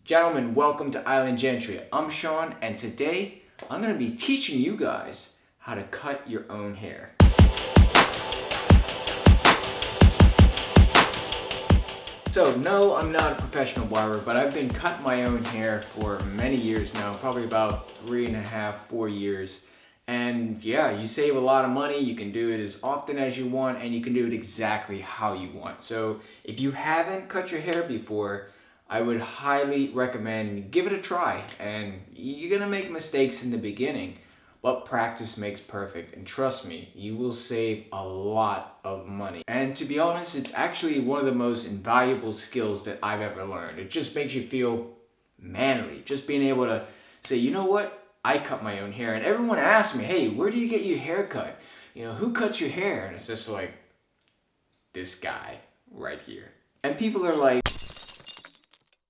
Gentlemen, welcome to Island Gentry. I'm Sean, and today I'm going to be teaching you guys how to cut your own hair. So no, I'm not a professional barber, but I've been cutting my own hair for many years now, probably about 3.5, 4 years. And yeah, you save a lot of money, you can do it as often as you want, and you can do it exactly how you want. So if you haven't cut your hair before, I would highly recommend give it a try. And you're gonna make mistakes in the beginning, but practice makes perfect. And trust me, you will save a lot of money. And to be honest, it's actually one of the most invaluable skills that I've ever learned. It just makes you feel manly, just being able to say, you know what? I cut my own hair. And everyone asks me, hey, where do you get your hair cut? You know, who cuts your hair? And it's just like, this guy right here. And people are like,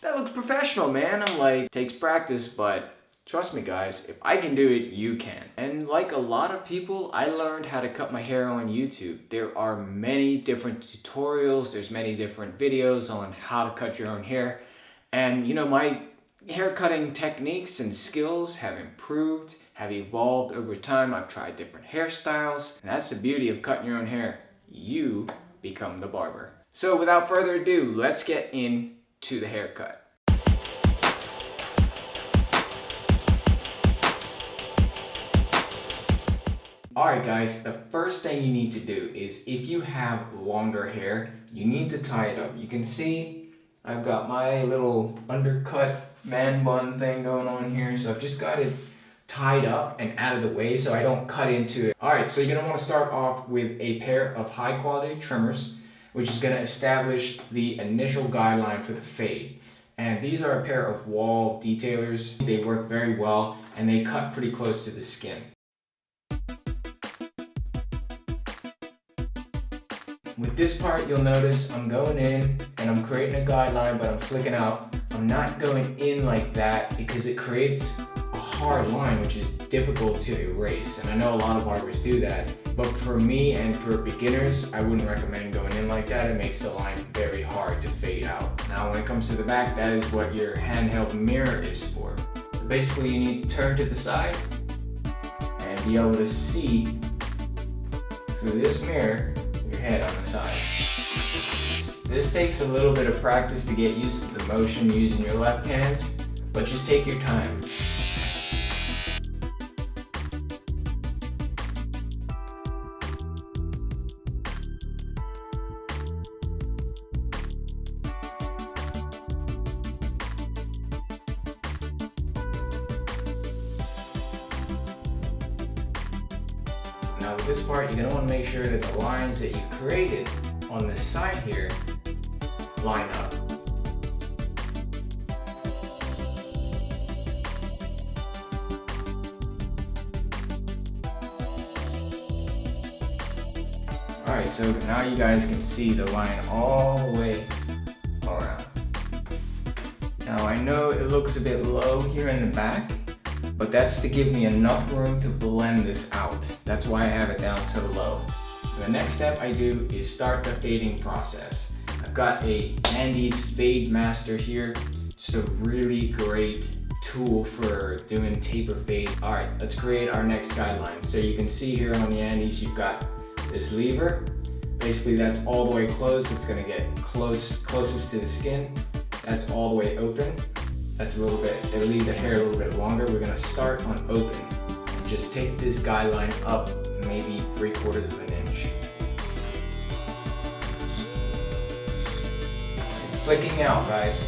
that looks professional, man. I'm like, takes practice, but trust me guys, if I can do it, you can. And like a lot of people, I learned how to cut my hair on YouTube. There are many different tutorials, there's many different videos on how to cut your own hair. And you know, my hair cutting techniques and skills have improved, have evolved over time. I've tried different hairstyles, and that's the beauty of cutting your own hair. You become the barber. So without further ado, let's get into the haircut. Alright guys, the first thing you need to do is if you have longer hair, you need to tie it up. You can see I've got my little undercut man bun thing going on here, so I've just got it tied up and out of the way so I don't cut into it. Alright, so you're going to want to start off with a pair of high quality trimmers, which is going to establish the initial guideline for the fade. And these are a pair of wall detailers. They work very well and they cut pretty close to the skin. With this part, you'll notice I'm going in and I'm creating a guideline, but I'm flicking out. I'm not going in like that because it creates a hard line, which is difficult to erase. And I know a lot of barbers do that, but for me and for beginners, I wouldn't recommend going in like that. It makes the line very hard to fade out. Now, when it comes to the back, that is what your handheld mirror is for. So basically, you need to turn to the side and be able to see through this mirror your head on the side. This takes a little bit of practice to get used to the motion using your left hand, but just take your time. Now with this part, you're going to want to make sure that the lines that you created on the side here line up. Alright, so now you guys can see the line all the way around. Now I know it looks a bit low here in the back, but that's to give me enough room to blend this out. That's why I have it down so low. So the next step I do is start the fading process. I've got a Andes Fade Master here, just a really great tool for doing taper fade. Alright, let's create our next guideline. So you can see here on the Andes, you've got this lever. Basically that's all the way closed. It's gonna get closest to the skin. That's all the way open. That's a little bit, it'll leave the hair a little bit longer. We're gonna start on open. And just take this guideline up maybe 3/4 of an inch. Flicking out, guys.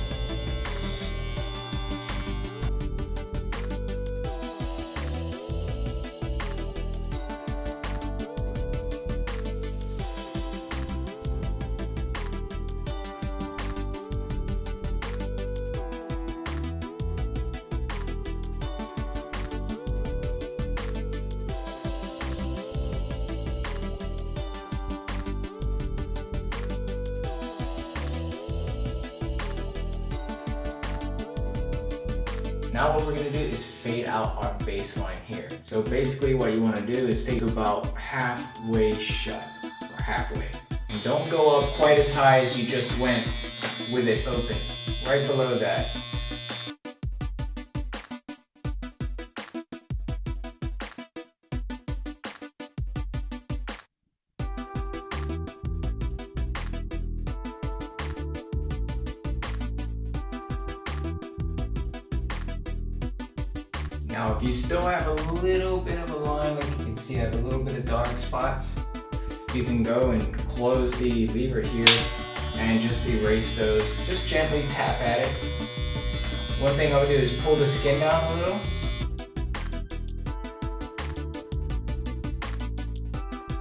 Now what we're going to do is fade out our baseline here. So basically what you want to do is take about halfway shut, or halfway. And don't go up quite as high as you just went with it open. Right below that. Now if you still have a little bit of a line, like you can see I have a little bit of dark spots, you can go and close the lever here and just erase those. Just gently tap at it. One thing I would do is pull the skin down a little.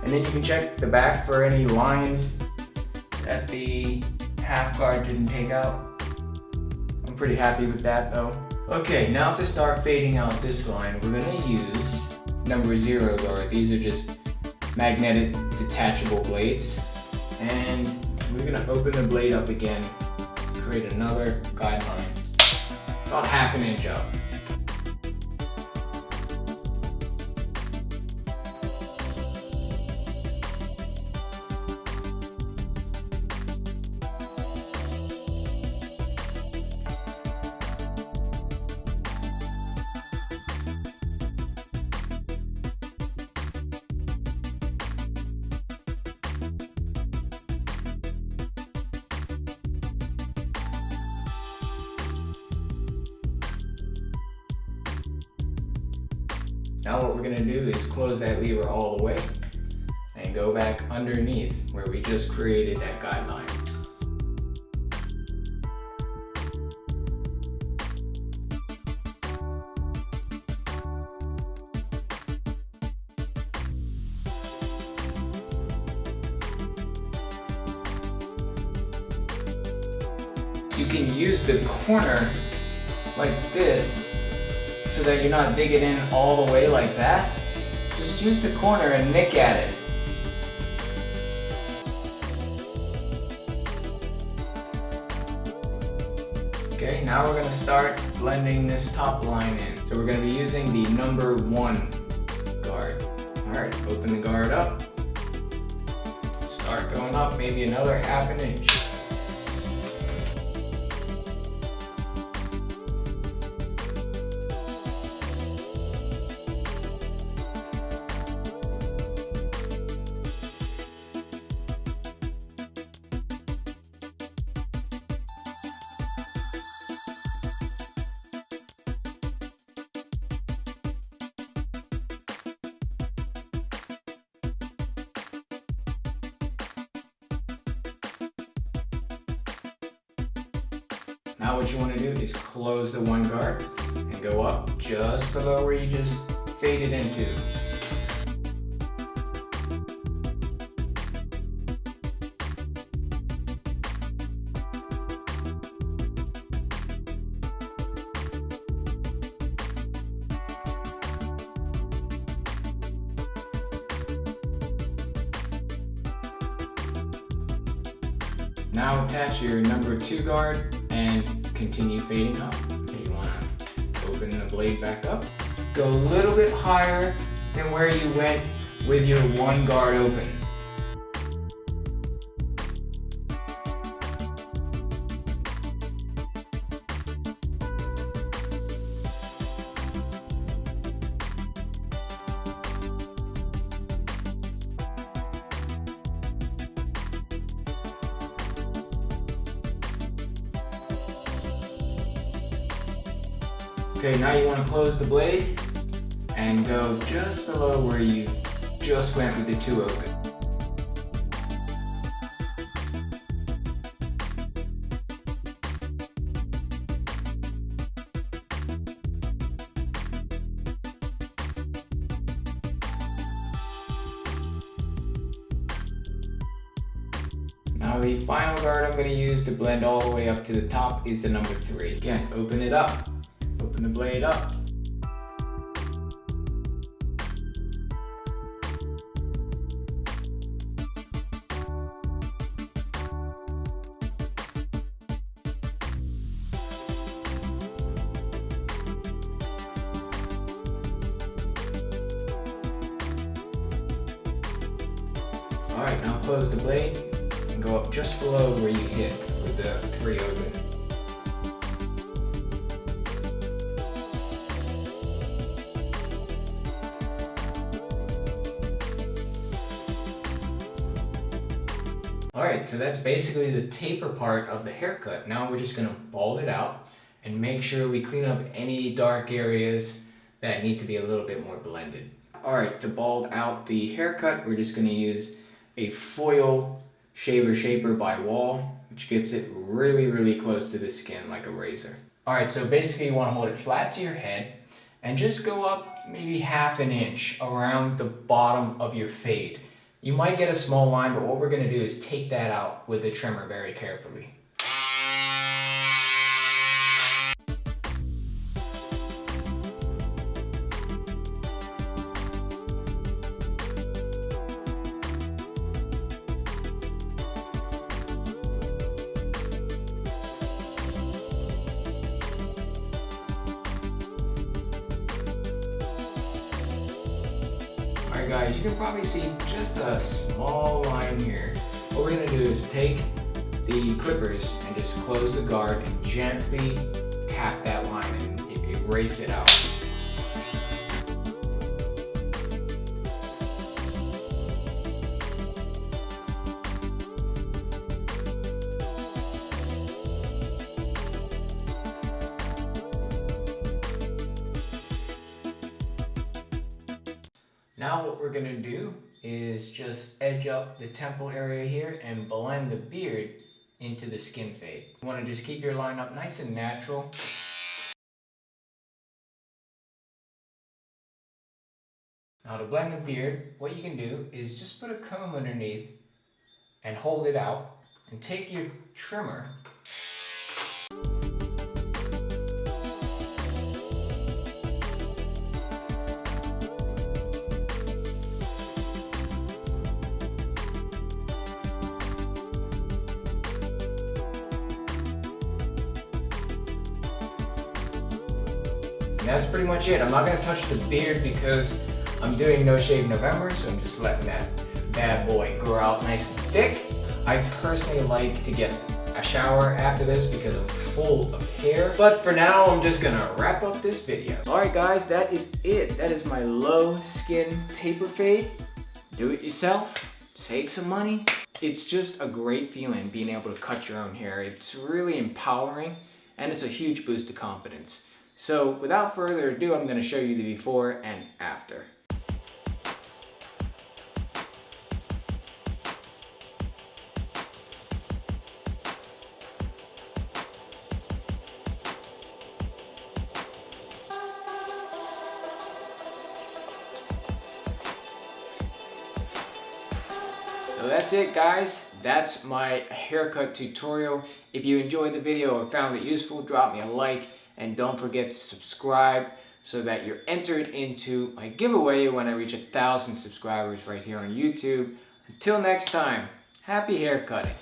And then you can check the back for any lines that the half guard didn't take out. I'm pretty happy with that though. Okay, now to start fading out this line, we're gonna use number 0 guard. These are just magnetic detachable blades. And we're gonna open the blade up again, create another guideline, about 1/2 inch up. Now what we're gonna do is close that lever all the way and go back underneath where we just created that guideline. You can use the corner like this so that you're not digging in all the way like that. Just use the corner and nick at it. Okay, now we're gonna start blending this top line in. So we're gonna be using the number 1 guard. All right, open the guard up. Start going up maybe another 1/2 inch. Now what you want to do is close the 1 guard and go up just below where you just faded into. Now attach your number 2 guard and continue fading up. You want to open the blade back up. Go a little bit higher than where you went with your 1 guard open. Okay, now you want to close the blade and go just below where you just went with the 2 open. Now the final guard I'm going to use to blend all the way up to the top is the number 3. Again, open it up. Open the blade up. Alright, now close the blade and go up just below where you hit with the 3 open. Alright, so that's basically the taper part of the haircut. Now we're just going to bald it out and make sure we clean up any dark areas that need to be a little bit more blended. Alright, to bald out the haircut, we're just going to use a foil shaver by Wahl, which gets it really close to the skin like a razor. Alright, so basically you want to hold it flat to your head and just go up maybe ½ an inch around the bottom of your fade. You might get a small line, but what we're going to do is take that out with the trimmer very carefully. Alright guys, you can probably see just a small line here. What we're going to do is take the clippers and just close the guard and gently tap that line and erase it out. Now what we're going to do is just edge up the temple area here and blend the beard into the skin fade. You want to just keep your line up nice and natural. Now to blend the beard, what you can do is just put a comb underneath and hold it out and take your trimmer . And that's pretty much it. I'm not going to touch the beard because I'm doing No Shave November, so I'm just letting that bad boy grow out nice and thick. I personally like to get a shower after this because I'm full of hair. But for now, I'm just going to wrap up this video. Alright guys, that is it. That is my low skin taper fade. Do it yourself. Save some money. It's just a great feeling being able to cut your own hair. It's really empowering and it's a huge boost to confidence. So without further ado, I'm going to show you the before and after. So that's it guys, that's my haircut tutorial. If you enjoyed the video or found it useful, drop me a like and don't forget to subscribe so that you're entered into my giveaway when I reach 1,000 subscribers right here on YouTube. Until next time, happy haircutting.